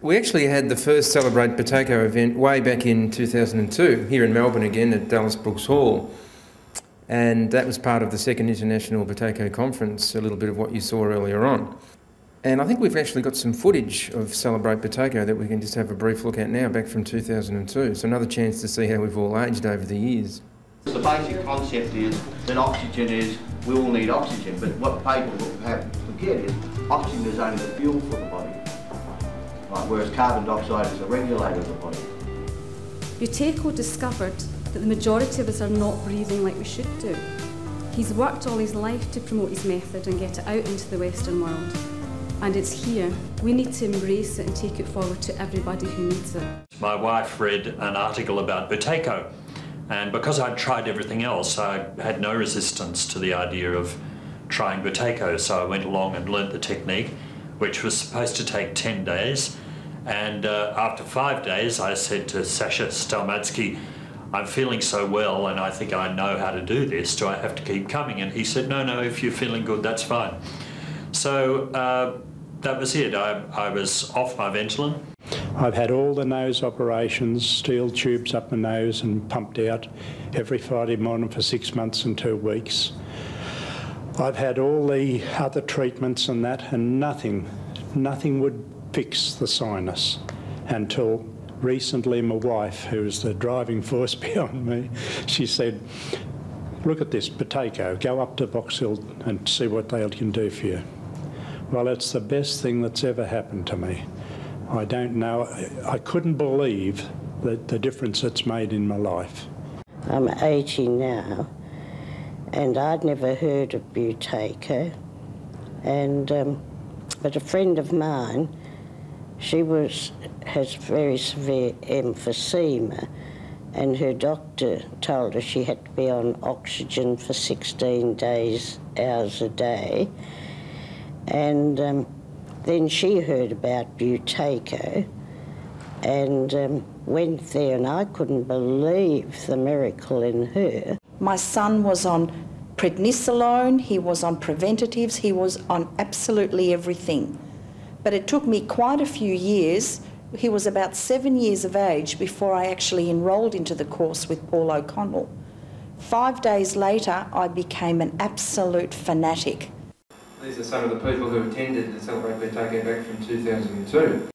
We actually had the first Celebrate Buteyko event way back in 2002, here in Melbourne again at Dallas Brooks Hall. And that was part of the second International Buteyko Conference, a little bit of what you saw earlier on. And I think we've actually got some footage of Celebrate Buteyko that we can just have a brief look at now, back from 2002. So another chance to see how we've all aged over the years. The basic concept is that oxygen is, we all need oxygen, but what people forget is oxygen is only the fuel for the body, right, whereas carbon dioxide is the regulator of the body. Buteyko discovered that the majority of us are not breathing like we should do. He's worked all his life to promote his method and get it out into the Western world. And it's here. We need to embrace it and take it forward to everybody who needs it. My wife read an article about Buteyko, and because I'd tried everything else, I had no resistance to the idea of trying Buteyko, so I went along and learnt the technique, which was supposed to take 10 days. And after 5 days, I said to Sasha Stelmatsky, I'm feeling so well and I think I know how to do this. Do I have to keep coming? And he said, no, if you're feeling good, that's fine. So that was it. I was off my Ventolin. I've had all the nose operations, steel tubes up my nose and pumped out every Friday morning for 6 months and 2 weeks. I've had all the other treatments and that, and nothing would fix the sinus until recently my wife, who was the driving force behind me, she said, look at this, Buteyko, go up to Box Hill and see what they can do for you. Well, it's the best thing that's ever happened to me. I don't know, I couldn't believe the difference it's made in my life. I'm 80 now, and I'd never heard of Buteyko, and but a friend of mine, she has very severe emphysema, and her doctor told her she had to be on oxygen for 16 hours a day. And then she heard about Buteyko and went there, and I couldn't believe the miracle in her. My son was on prednisolone, he was on preventatives, he was on absolutely everything. But it took me quite a few years. He was about 7 years of age before I actually enrolled into the course with Paul O'Connell. 5 days later, I became an absolute fanatic. These are some of the people who attended the Celebrate Buteyko back from 2002.